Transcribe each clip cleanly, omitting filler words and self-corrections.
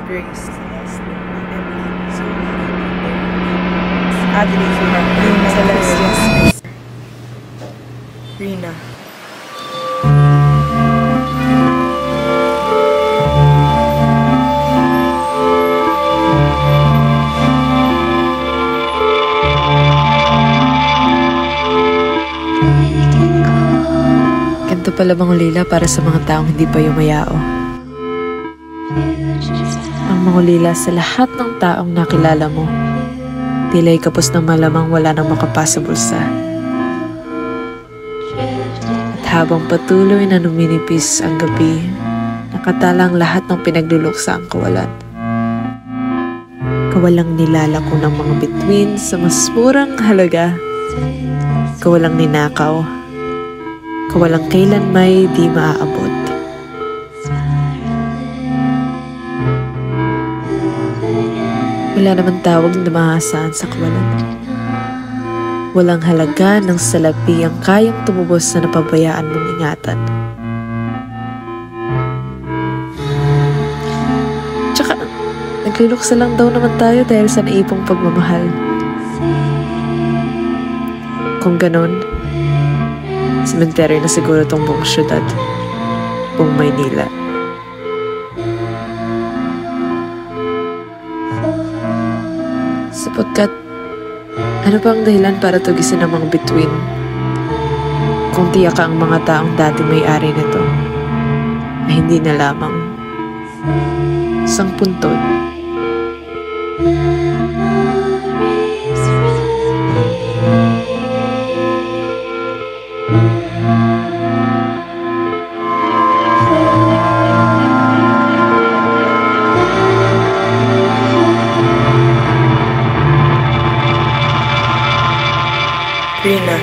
Grace, Emily, Zoe, Adeline, Rina, Celeste, Rina. Ganito pala Mangulila para sa mga taong hindi pa yumayao. Ang Mangulila sa lahat ng taong nakilala mo, tila'y kapos ng malamang wala nang makapasa bulsa. At habang patuloy na numinipis ang gabi, nakatala ang lahat ng pinagluluksa ang kawalan. Kawalang nilalako ng mga bituin sa mas murang halaga, kawalang ninakaw, kawalang kailan may di maaabot. Wala naman tawag na maasahan sa kawalan. Walang halaga ng salapi ang kayang tumubos sa napabayaan mong ingatan. Tsaka, nagluluksa lang daw naman tayo dahil sa naipong pagmamahal. Kung ganon, sementeryo na siguro tong buong syudad, buong Maynila. Sapagkat, ano pa ang dahilan para tugisin ang mga bituin? Kung tiyak ang mga taong dati may-ari nito, ay hindi na lamang isang puntod. Rina.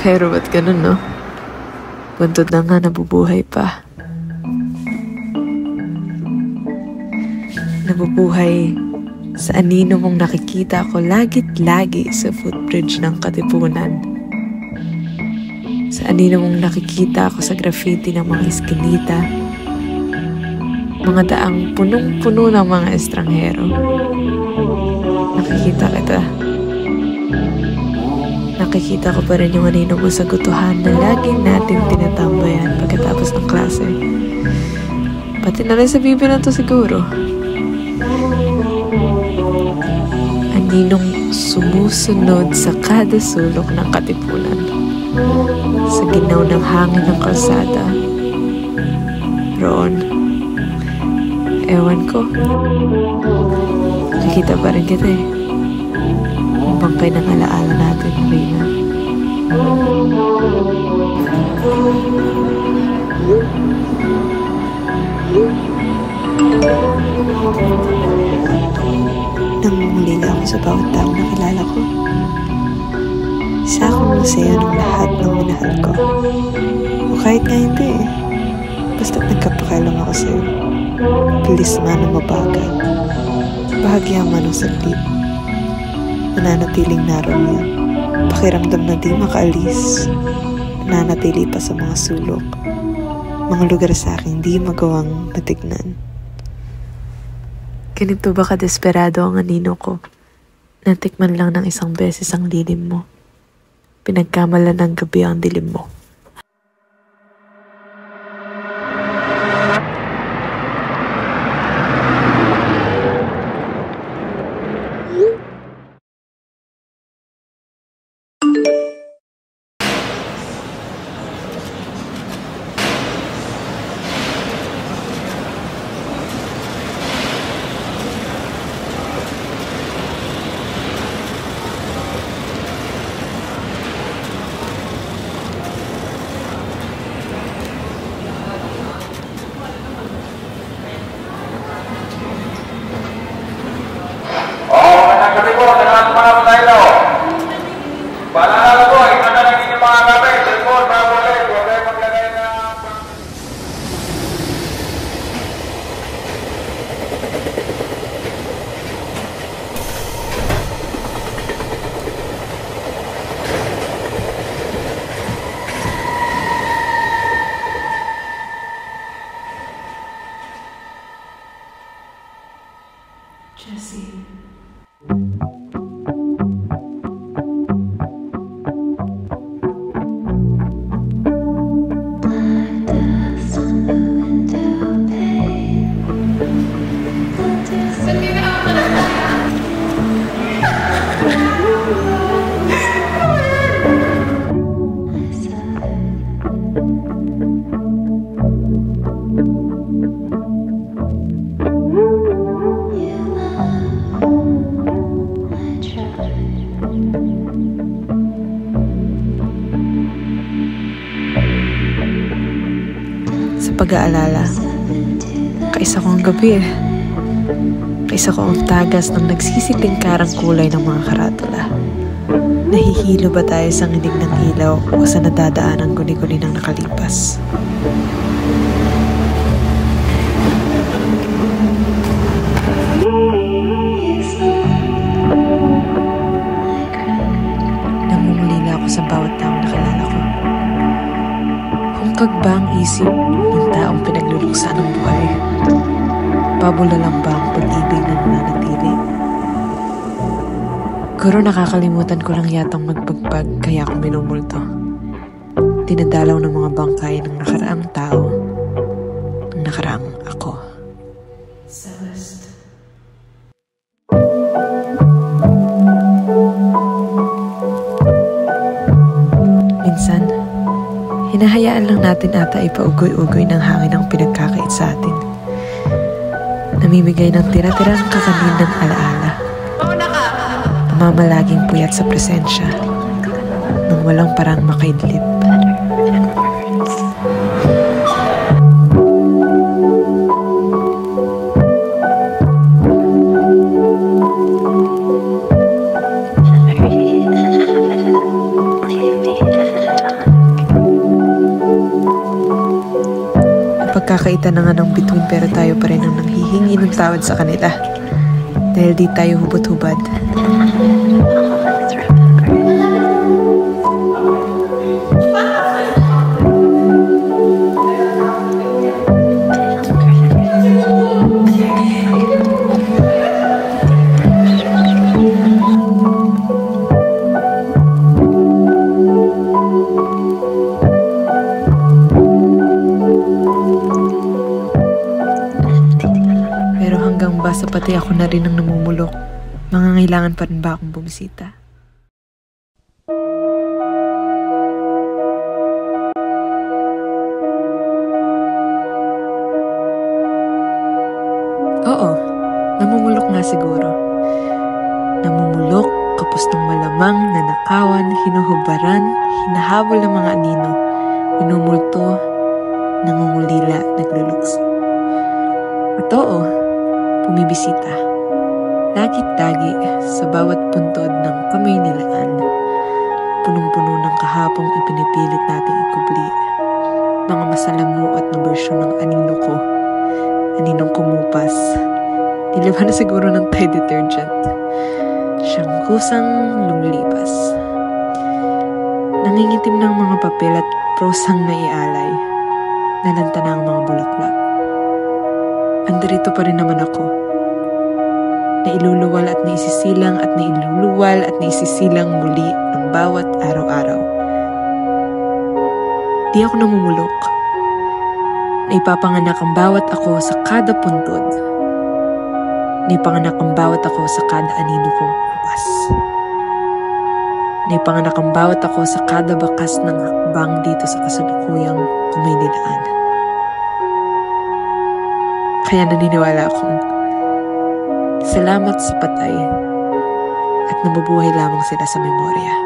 Pero ba't ganun, no? Buntod na nga nabubuhay pa. Nabubuhay sa anino mong nakikita ko lagit-lagi sa footbridge ng Katipunan. Sa anino mong nakikita ako sa graffiti ng mga eskinita, mga daang punong-puno ng mga estranghero. Nakikita kita. Nakikita ko pa rin yung anino mo sa gutuhan na laging natin tinatambayan pagkatapos ng klase. Pati na rin sa bibilan to siguro. Aninong sumusunod sa kada sulok ng Katipunan. Sa ginaw ng hangin ng kalsada. Roon. Ewan ko. Nakikita pa rin kita eh. Ang bangkay ng alaala natin, Rina. Nangungulila ako sa bawat taong nakilala ko. Isa akong masaya ng lahat ng minahal ko. O kahit nga hindi eh. Basta't nagkapakailang ako sa'yo. Bilis man o mabagal. Bahagya man o saglit. Mananatiling naroon yan. Pakiramdam na di makaalis. Nananatili pa sa mga sulok. Mga lugar sa akin di magawang matignan. Ganito ba kadesperado ang anino ko? Natikman lang ng isang beses ang lilim mo. Pinagkamalan ng gabi ang dilim mo. pag-aalala. Kaisa ko ang gabi eh. Kaisa ko ang tagas ng nagsisitingkarang kulay ng mga karatula. Nahihilo ba tayo sa nginig ng ilaw o sa nadadaan ang guni-guni ng nakalipas? Namumulila ako sa bawat taong nakilala ko. Hungkag ba ang isip ng taong pinagluluksa ng buhay? Pabula lang ba ang pag-ibig na nananatili? Siguro nakakalimutan ko lang yatang magpagpag kaya ako minumulto. Dinadalaw ng mga bangkay ng nakaraang tao, ng nakaraang ako. Celeste. Minsan, hinahayaan lang natin ata ipaugoy-ugoy ng hangin ang pinagkakait sa atin. Namimigay ng tira-tirang kakanin ng alaala. Mamalaging puyat sa presensya nang walang parang makaidlip. Pagkakaitan na nga ng bituin pero tayo pa rin ang nanghihingi ng tawad sa kanila dahil di tayo hubot-hubad. Pero hanggang ba sa pati ako na rin ang namumulok? Mangangailangan pa rin ba akong bumisita? Oo, namumulok nga siguro. Namumulok, kapos ng malamang, nanakawan, hinuhubaran, hinahabol ng mga anino, minumulto, nangungulila, naglulukso. At oo, bumibisita. Lagi-lagi sa bawat puntod ng kamay nilaan, punong-puno ng kahapong ipinipilit nating ikubli, mga masalamuot na bersyon ng anino ko, aninong kumupas, niliban na siguro ng Tide detergent, siyang kusang lumilipas. Nangingitim ng mga papel at prosang naialay, nalanta na ang mga bulaklak. Andirito pa rin naman ako, nailuluwal at naisisilang at nailuluwal at naisisilang muli ng bawat araw-araw. Di ako namumulok. Naipapanganak ang bawat ako sa kada puntod. Naipanganak ang bawat ako sa kada anino kong kuwas. Naipanganak ang bawat ako sa kada bakas ng hakbang dito sa kasalukuyang kumaynilaan. Kaya naniniwala akong salamat sa patay at nabubuhay lamang sila sa memorya.